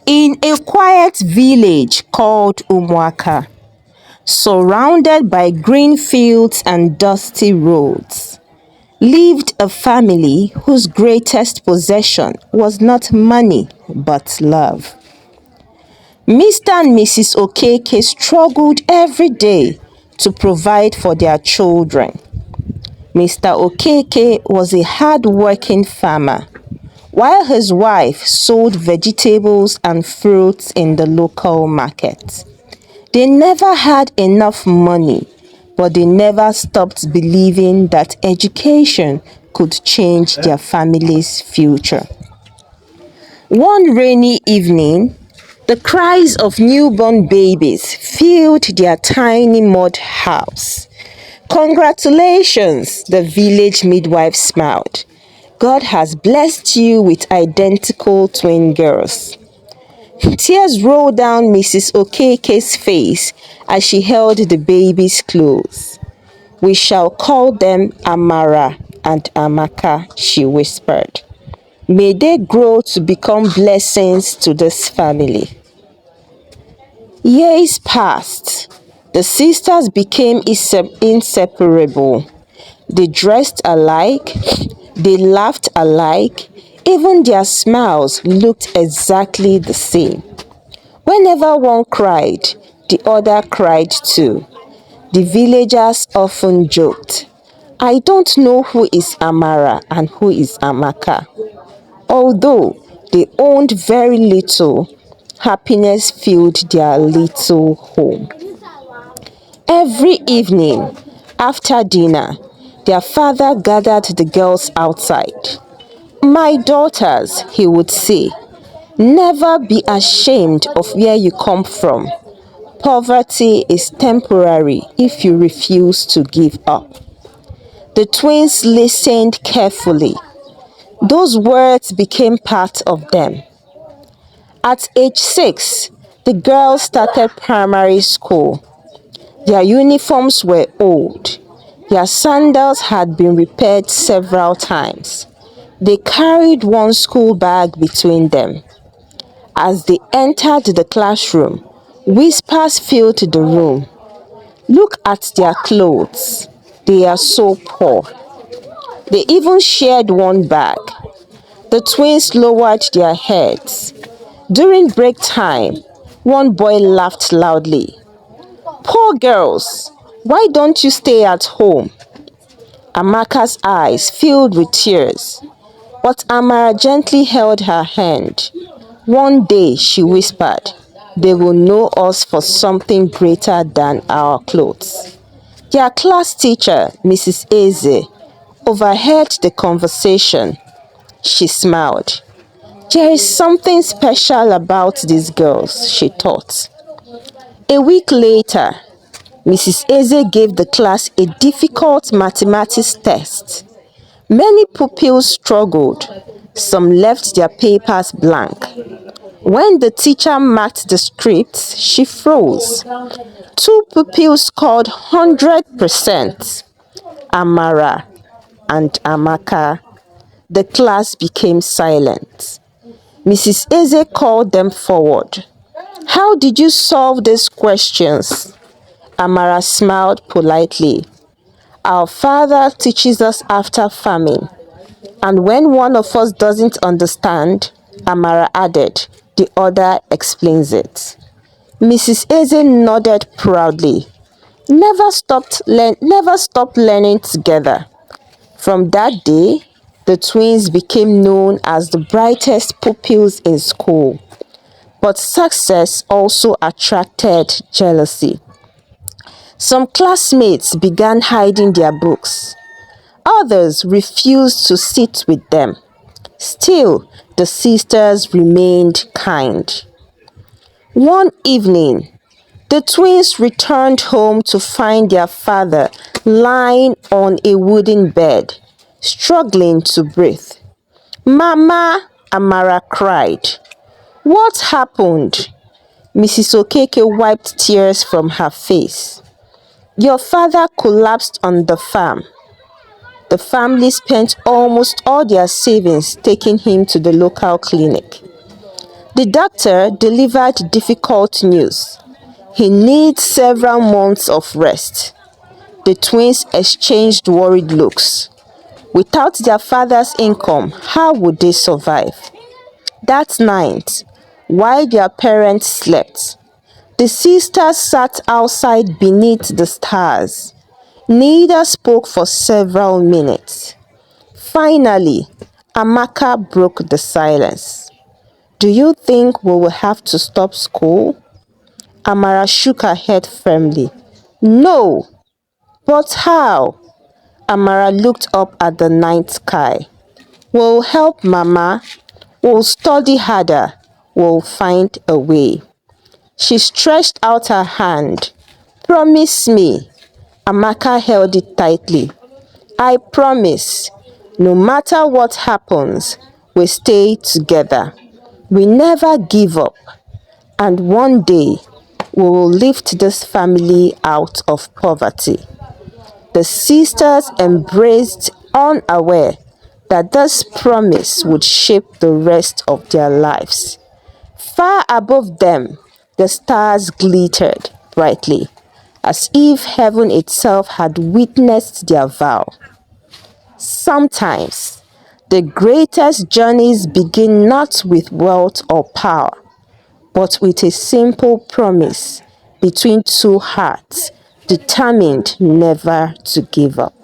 In a quiet village called Umuaka, surrounded by green fields and dusty roads, lived a family whose greatest possession was not money but love. Mr. and Mrs. Okeke struggled every day to provide for their children. Mr. Okeke was a hard-working farmer, while his wife sold vegetables and fruits in the local market. They never had enough money, but they never stopped believing that education could change their family's future. One rainy evening, the cries of newborn babies filled their tiny mud house. "Congratulations," the village midwife smiled. "God has blessed you with identical twin girls." Tears rolled down Mrs. Okeke's face as she held the babies close. "We shall call them Amara and Amaka," she whispered. "May they grow to become blessings to this family." Years passed. The sisters became inseparable. They dressed alike, they laughed alike, even their smiles looked exactly the same. Whenever one cried, the other cried too. The villagers often joked, "I don't know who is Amara and who is Amaka." Although they owned very little, happiness filled their little home. Every evening, after dinner, their father gathered the girls outside. "My daughters," he would say, "never be ashamed of where you come from. Poverty is temporary if you refuse to give up." The twins listened carefully. Those words became part of them. At age 6, the girls started primary school. Their uniforms were old. Their sandals had been repaired several times. They carried one school bag between them. As they entered the classroom, whispers filled the room. "Look at their clothes. They are so poor." They even shared one bag. The twins lowered their heads. During break time, one boy laughed loudly. "Poor girls, why don't you stay at home?" Amaka's eyes filled with tears, but Amara gently held her hand. "One day," she whispered, "they will know us for something greater than our clothes." Their class teacher, Mrs. Eze, overheard the conversation. She smiled. "There is something special about these girls," she thought. A week later, Mrs. Eze gave the class a difficult mathematics test. Many pupils struggled. Some left their papers blank. When the teacher marked the scripts, she froze. Two pupils scored 100%. Amara and Amaka. The class became silent. Mrs. Eze called them forward. "How did you solve these questions?" Amara smiled politely. "Our father teaches us after farming. And when one of us doesn't understand," Amara added, "the other explains it." Mrs. Eze nodded proudly. Never stopped learning together. From that day, the twins became known as the brightest pupils in school. But success also attracted jealousy. Some classmates began hiding their books. Others refused to sit with them. Still, the sisters remained kind. One evening, the twins returned home to find their father lying on a wooden bed, struggling to breathe. "Mama," Amara cried. "What happened?" Mrs. Okeke wiped tears from her face. "Your father collapsed on the farm. The family spent almost all their savings taking him to the local clinic. The doctor delivered difficult news. He needs several months of rest. The twins exchanged worried looks. Without their father's income, how would they survive? That night, while their parents slept, the sisters sat outside beneath the stars. Neither spoke for several minutes. Finally, Amaka broke the silence. "Do you think we will have to stop school?" Amara shook her head firmly. "No, but how?" Amara looked up at the night sky. "We'll help Mama. We'll study harder. We'll find a way." She stretched out her hand. "Promise me." Amaka held it tightly. "I promise. No matter what happens, we stay together. We never give up. And one day, we will lift this family out of poverty." The sisters embraced, unaware that this promise would shape the rest of their lives. Far above them, the stars glittered brightly, as if heaven itself had witnessed their vow. Sometimes, the greatest journeys begin not with wealth or power, but with a simple promise between two hearts determined never to give up.